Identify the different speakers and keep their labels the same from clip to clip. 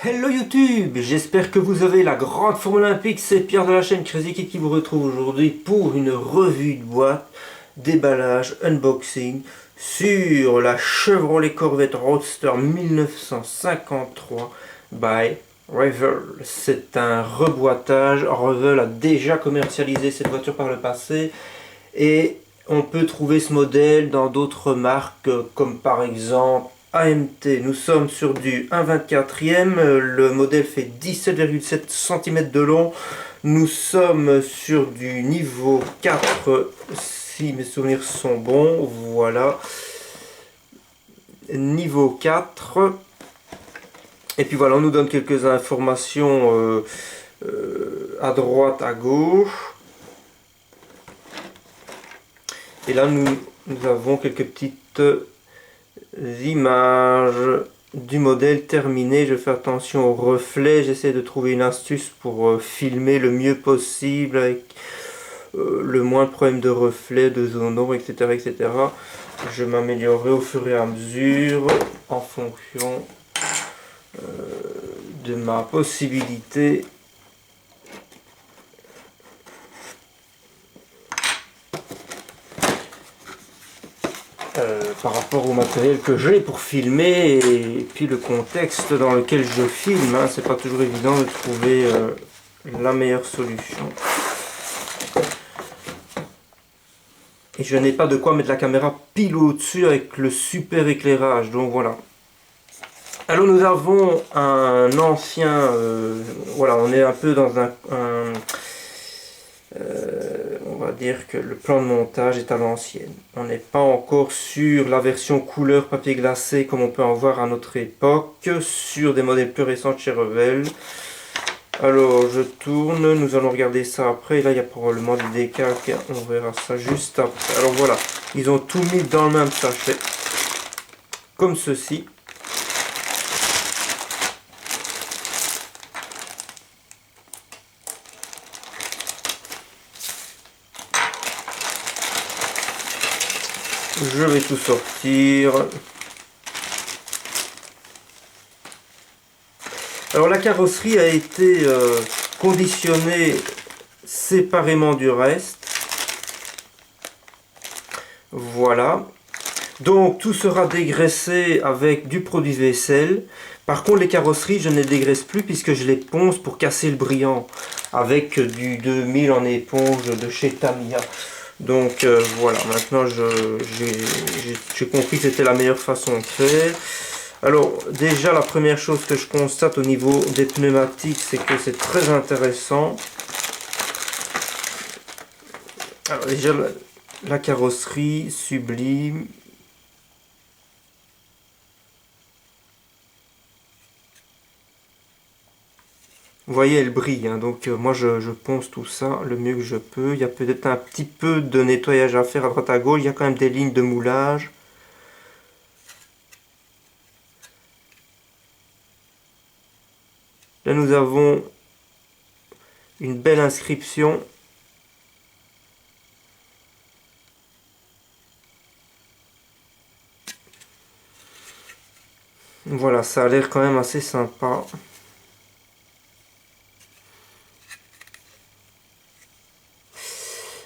Speaker 1: Hello YouTube, j'espère que vous avez la grande forme olympique, c'est Pierre de la chaîne Crazy Kid qui vous retrouve aujourd'hui pour une revue de boîte, déballage, unboxing sur la Chevrolet Corvette Roadster 1953 by Revell. C'est un reboîtage, Revell a déjà commercialisé cette voiture par le passé et on peut trouver ce modèle dans d'autres marques comme par exemple AMT. Nous sommes sur du 1/24e, le modèle fait 17,7 cm de long. Nous sommes sur du niveau 4 si mes souvenirs sont bons. Voilà, niveau 4. Et puis voilà, on nous donne quelques informations à droite, à gauche. Et là, nous avons quelques petites images du modèle terminé. Je fais attention aux reflets. J'essaie de trouver une astuce pour filmer le mieux possible avec le moins de problèmes de reflets, de zone d'ombre, etc., etc. Je m'améliorerai au fur et à mesure en fonction de ma possibilité. Par rapport au matériel que j'ai pour filmer et puis le contexte dans lequel je filme, hein, c'est pas toujours évident de trouver la meilleure solution. Et je n'ai pas de quoi mettre la caméra pile au-dessus avec le super éclairage, donc voilà. Alors nous avons un ancien, voilà, on est un peu dans on va dire que le plan de montage est à l'ancienne. On n'est pas encore sur la version couleur papier glacé comme on peut en voir à notre époque, sur des modèles plus récents de chez Revell. Alors je tourne, nous allons regarder ça après. Là il y a probablement des décalques, on verra ça juste après. Alors voilà, ils ont tout mis dans le même sachet, comme ceci. Je vais tout sortir. Alors la carrosserie a été conditionnée séparément du reste. Voilà. Donc tout sera dégraissé avec du produit vaisselle. Par contre les carrosseries je ne les dégraisse plus puisque je les ponce pour casser le brillant avec du 2000 en éponge de chez Tamiya. Donc voilà, maintenant j'ai compris que c'était la meilleure façon de faire. Alors déjà la première chose que je constate au niveau des pneumatiques, c'est que c'est très intéressant. Alors déjà la carrosserie sublime. Vous voyez, elle brille, hein, donc moi je ponce tout ça le mieux que je peux. Il y a peut-être un petit peu de nettoyage à faire à droite à gauche. Il y a quand même des lignes de moulage. Là nous avons une belle inscription. Voilà, ça a l'air quand même assez sympa.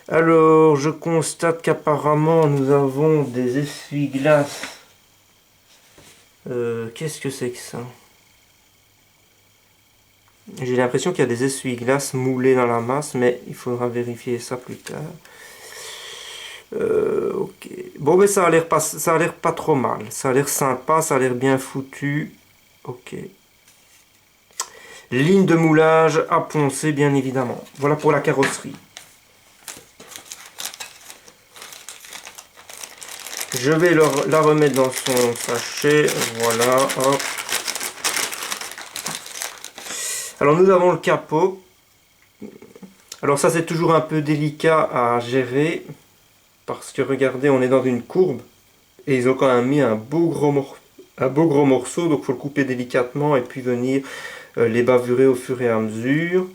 Speaker 1: Alors, je constate qu'apparemment nous avons des essuie-glaces. Qu'est-ce que c'est que ça? J'ai l'impression qu'il y a des essuie-glaces moulés dans la masse, mais il faudra vérifier ça plus tard. Ok. Bon, mais ça a l'air pas trop mal. Ça a l'air sympa, ça a l'air bien foutu. Ok. Ligne de moulage à poncer, bien évidemment. Voilà pour la carrosserie. Je vais la remettre dans son sachet. Voilà, hop. Alors nous avons le capot. Alors ça c'est toujours un peu délicat à gérer. Parce que regardez, on est dans une courbe. Et ils ont quand même mis un beau gros morceau. Donc il faut le couper délicatement et puis venir les bavurer au fur et à mesure.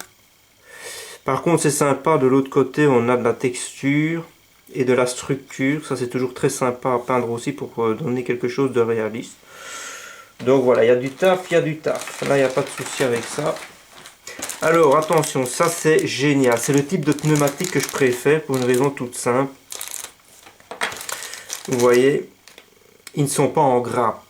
Speaker 1: Par contre c'est sympa, de l'autre côté on a de la texture et de la structure. Ça c'est toujours très sympa à peindre aussi pour donner quelque chose de réaliste. Donc voilà, il y a du taf, il y a du taf. Là, il n'y a pas de souci avec ça. Alors attention, ça c'est génial. C'est le type de pneumatique que je préfère pour une raison toute simple. Vous voyez, ils ne sont pas en grappe.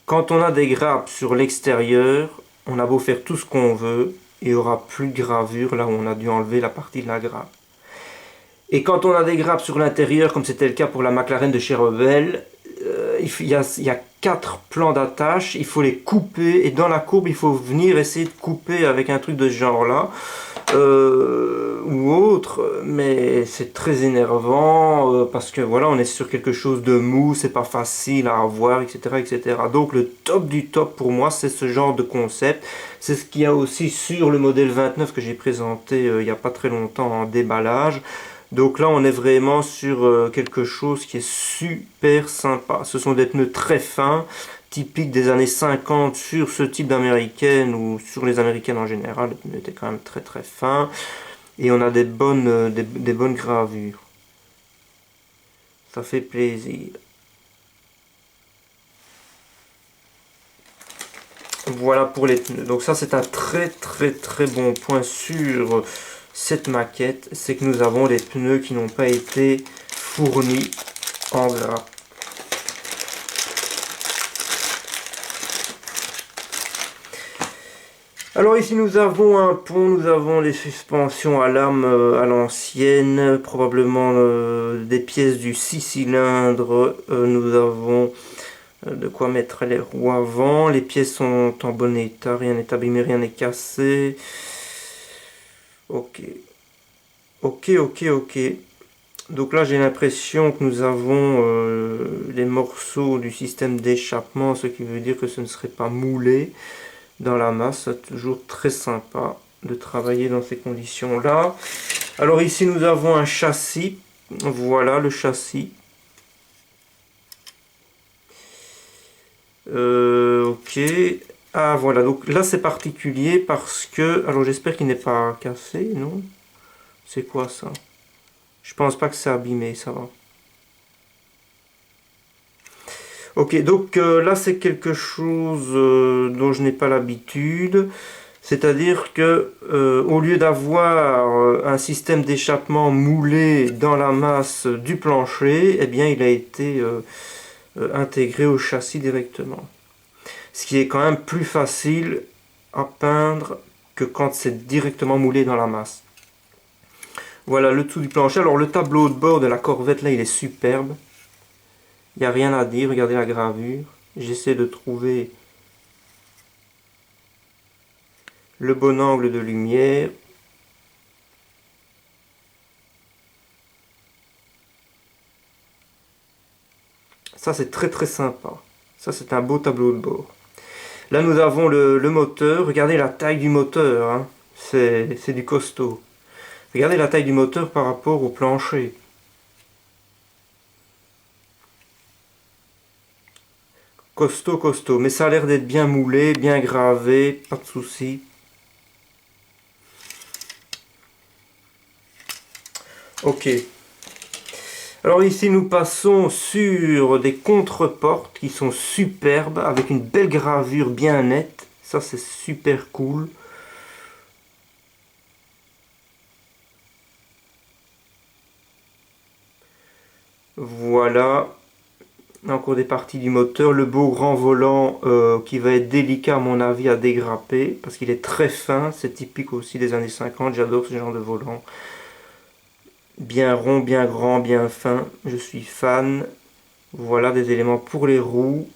Speaker 1: Quand on a des grappes sur l'extérieur, on a beau faire tout ce qu'on veut, il n'y aura plus de gravure là où on a dû enlever la partie de la grappe. Et quand on a des grappes sur l'intérieur, comme c'était le cas pour la McLaren de chez Rebelle, il y a 4 plans d'attache, il faut les couper, et dans la courbe, il faut venir essayer de couper avec un truc de ce genre-là, ou autre, mais c'est très énervant, parce que voilà, on est sur quelque chose de mou, c'est pas facile à avoir, etc., etc. Donc le top du top pour moi, c'est ce genre de concept. C'est ce qu'il y a aussi sur le modèle 29 que j'ai présenté il n'y a pas très longtemps en déballage. Donc là, on est vraiment sur quelque chose qui est super sympa. Ce sont des pneus très fins, typiques des années 50 sur ce type d'américaine ou sur les américaines en général. Les pneus étaient quand même très très fins. Et on a des bonnes gravures. Ça fait plaisir. Voilà pour les pneus. Donc ça, c'est un très très très bon point sur cette maquette, c'est que nous avons des pneus qui n'ont pas été fournis en gras. Alors ici nous avons un pont, nous avons les suspensions à lame à l'ancienne, probablement des pièces du 6 cylindres, nous avons de quoi mettre les roues avant, les pièces sont en bon état, rien n'est abîmé, rien n'est cassé. Ok. Ok. Donc là, j'ai l'impression que nous avons les morceaux du système d'échappement, ce qui veut dire que ce ne serait pas moulé dans la masse. C'est toujours très sympa de travailler dans ces conditions-là. Alors ici, nous avons un châssis. Voilà le châssis. Ok. Ah voilà, donc là c'est particulier parce que... Alors j'espère qu'il n'est pas cassé, non? C'est quoi ça? Je pense pas que c'est abîmé, ça va. Ok, donc là c'est quelque chose dont je n'ai pas l'habitude. C'est-à-dire que au lieu d'avoir un système d'échappement moulé dans la masse du plancher, eh bien il a été intégré au châssis directement. Ce qui est quand même plus facile à peindre que quand c'est directement moulé dans la masse. Voilà le tout du plancher. Alors le tableau de bord de la Corvette là il est superbe. Il n'y a rien à dire, regardez la gravure. J'essaie de trouver le bon angle de lumière. Ça c'est très très sympa. Ça c'est un beau tableau de bord. Là nous avons le moteur. Regardez la taille du moteur. Hein. C'est du costaud. Regardez la taille du moteur par rapport au plancher. Costaud. Mais ça a l'air d'être bien moulé, bien gravé. Pas de souci. Ok. Alors ici nous passons sur des contre-portes qui sont superbes avec une belle gravure bien nette. Ça c'est super cool. Voilà. Encore des parties du moteur. Le beau grand volant qui va être délicat à mon avis à dégrapper parce qu'il est très fin. C'est typique aussi des années 50. J'adore ce genre de volant. Bien rond, bien grand, bien fin. Je suis fan. Voilà des éléments pour les roues.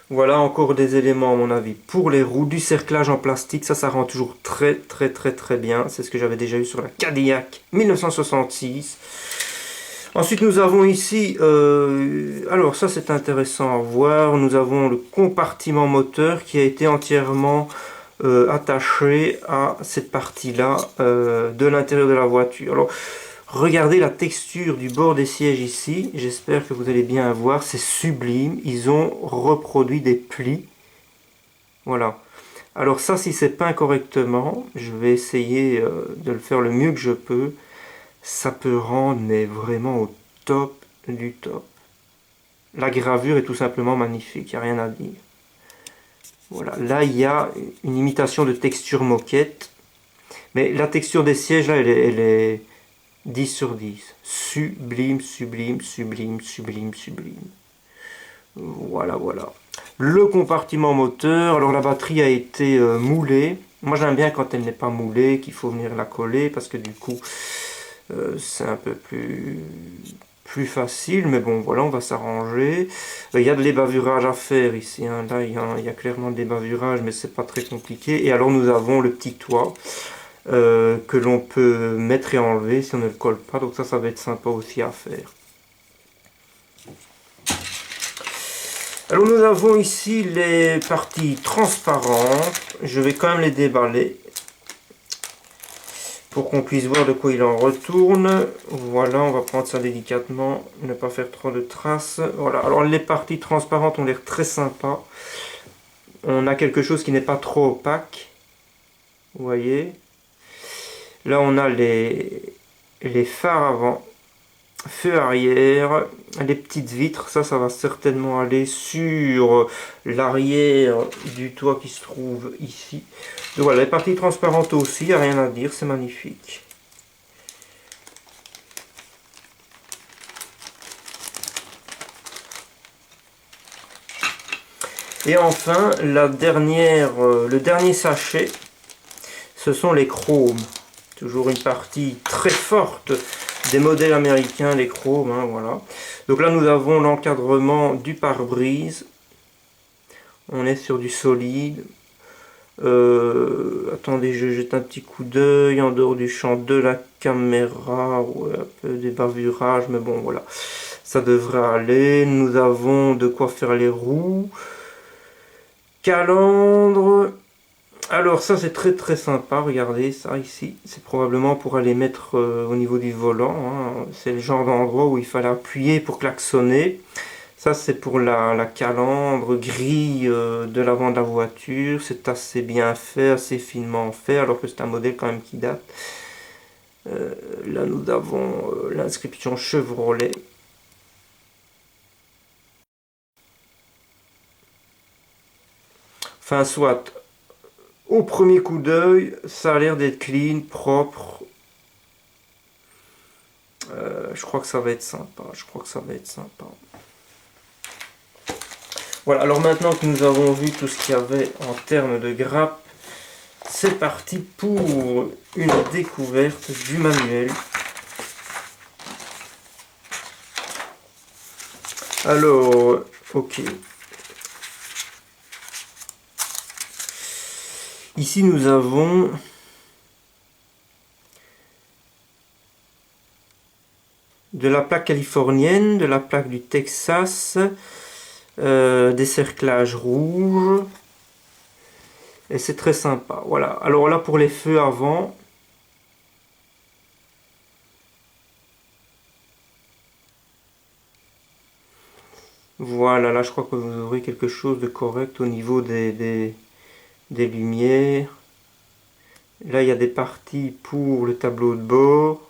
Speaker 1: Voilà encore des éléments à mon avis pour les roues. Du cerclage en plastique, ça rend toujours très bien. C'est ce que j'avais déjà eu sur la Cadillac 1966. Ensuite nous avons ici, alors ça c'est intéressant à voir, nous avons le compartiment moteur qui a été entièrement attaché à cette partie-là de l'intérieur de la voiture. Alors regardez la texture du bord des sièges ici, j'espère que vous allez bien voir, c'est sublime, ils ont reproduit des plis. Voilà. Alors ça, si c'est peint correctement, je vais essayer de le faire le mieux que je peux. Ça peut rendre mais vraiment au top du top. La gravure est tout simplement magnifique, il n'y a rien à dire. Voilà, là il y a une imitation de texture moquette. Mais la texture des sièges là, elle est 10 sur 10. Sublime, sublime, sublime, sublime, sublime. Voilà, voilà. Le compartiment moteur, alors la batterie a été moulée. Moi j'aime bien quand elle n'est pas moulée, qu'il faut venir la coller parce que du coup c'est un peu plus facile. Mais bon voilà, on va s'arranger. Il y a de l'ébavurage à faire ici. Hein. Là il y a clairement de l'ébavurage mais c'est pas très compliqué. Et alors nous avons le petit toit que l'on peut mettre et enlever si on ne le colle pas. Donc ça va être sympa aussi à faire. Alors nous avons ici les parties transparentes. Je vais quand même les déballer pour qu'on puisse voir de quoi il en retourne. Voilà, on va prendre ça délicatement, ne pas faire trop de traces. Voilà, alors les parties transparentes ont l'air très sympas. On a quelque chose qui n'est pas trop opaque. Vous voyez. Là on a les phares avant. Feu arrière, les petites vitres, ça va certainement aller sur l'arrière du toit qui se trouve ici. Donc voilà, les parties transparentes aussi, il n'y a rien à dire, c'est magnifique. Et enfin, le dernier sachet, ce sont les chromes. Toujours une partie très forte des modèles américains, les chromes, hein, voilà. Donc là nous avons l'encadrement du pare-brise. On est sur du solide. Attendez, je jette un petit coup d'œil en dehors du champ de la caméra. Ouais, un peu des bavurages, mais bon voilà. Ça devrait aller. Nous avons de quoi faire les roues. Calandre. Alors ça c'est très très sympa, regardez ça ici, c'est probablement pour aller mettre au niveau du volant, hein. C'est le genre d'endroit où il fallait appuyer pour klaxonner. Ça c'est pour la calandre grille de l'avant de la voiture, c'est assez bien fait, assez finement fait, alors que c'est un modèle quand même qui date. Là nous avons l'inscription Chevrolet. Enfin soit... Au premier coup d'œil, ça a l'air d'être clean, propre. Je crois que ça va être sympa. Je crois que ça va être sympa. Voilà, alors maintenant que nous avons vu tout ce qu'il y avait en termes de grappe, c'est parti pour une découverte du manuel. Alors, ok. Ici nous avons de la plaque californienne, de la plaque du Texas, des cerclages rouges. Et c'est très sympa. Voilà. Alors là pour les feux avant. Voilà, là je crois que vous aurez quelque chose de correct au niveau des lumières. Là il y a des parties pour le tableau de bord.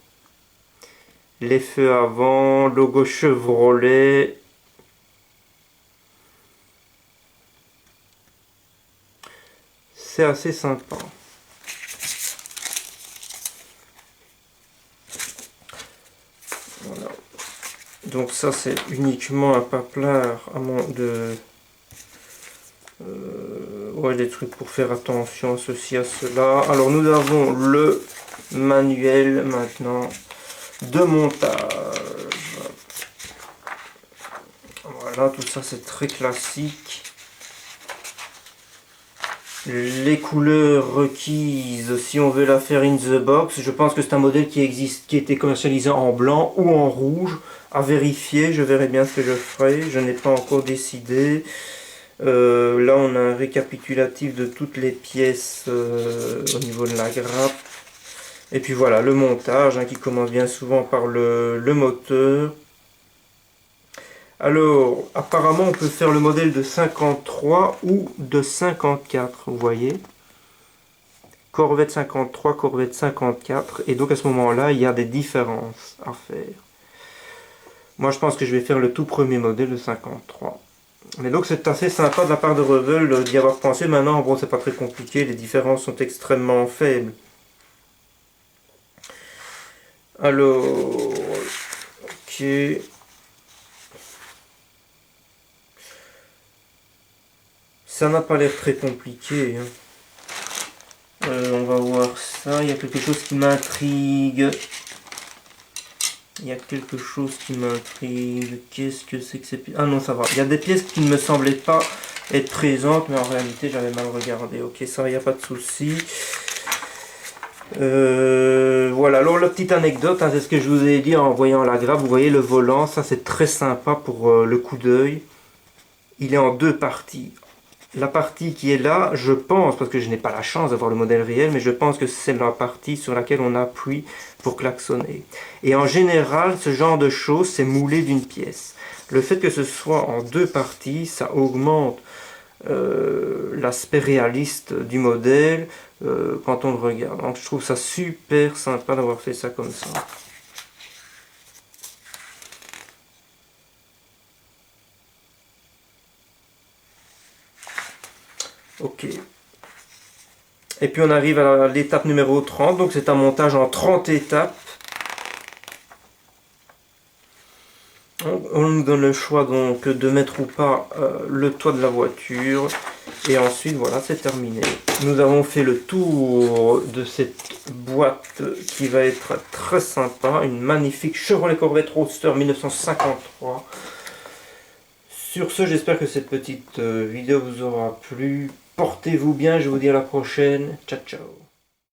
Speaker 1: Les feux avant, logo Chevrolet. C'est assez sympa. Voilà. Donc ça c'est uniquement un paplard ouais, des trucs pour faire attention à ceci, à cela. Alors nous avons le manuel maintenant de montage. Voilà, tout ça c'est très classique. Les couleurs requises, si on veut la faire in the box, je pense que c'est un modèle qui existe, qui était commercialisé en blanc ou en rouge. À vérifier, je verrai bien ce que je ferai, je n'ai pas encore décidé. Là on a un récapitulatif de toutes les pièces au niveau de la grappe. Et puis voilà, le montage hein, qui commence bien souvent par le moteur. Alors, apparemment on peut faire le modèle de 53 ou de 54, vous voyez. Corvette 53, Corvette 54. Et donc à ce moment-là, il y a des différences à faire. Moi je pense que je vais faire le tout premier modèle de 53. Mais donc c'est assez sympa de la part de Revell d'y avoir pensé. Maintenant, bon, c'est pas très compliqué, les différences sont extrêmement faibles. Alors, ok. Ça n'a pas l'air très compliqué. Hein. On va voir ça. Il y a quelque chose qui m'intrigue. Il y a quelque chose qui m'intrigue. Qu'est-ce que c'est que ces pièces? Ah non, ça va. Il y a des pièces qui ne me semblaient pas être présentes, mais en réalité, j'avais mal regardé. Ok, ça, il n'y a pas de souci. Voilà, alors la petite anecdote, hein, c'est ce que je vous ai dit en voyant la grappe. Vous voyez le volant, ça c'est très sympa pour le coup d'œil. Il est en deux parties. La partie qui est là, je pense, parce que je n'ai pas la chance d'avoir le modèle réel, mais je pense que c'est la partie sur laquelle on appuie pour klaxonner. Et en général, ce genre de choses, c'est moulé d'une pièce. Le fait que ce soit en deux parties, ça augmente l'aspect réaliste du modèle quand on le regarde. Donc je trouve ça super sympa d'avoir fait ça comme ça. Ok. Et puis on arrive à l'étape numéro 30, donc c'est un montage en 30 étapes. On nous donne le choix donc de mettre ou pas le toit de la voiture. Et ensuite voilà, c'est terminé. Nous avons fait le tour de cette boîte qui va être très sympa. Une magnifique Chevrolet Corvette Roadster 1953. Sur ce, j'espère que cette petite vidéo vous aura plu. Portez-vous bien, je vous dis à la prochaine. Ciao, ciao.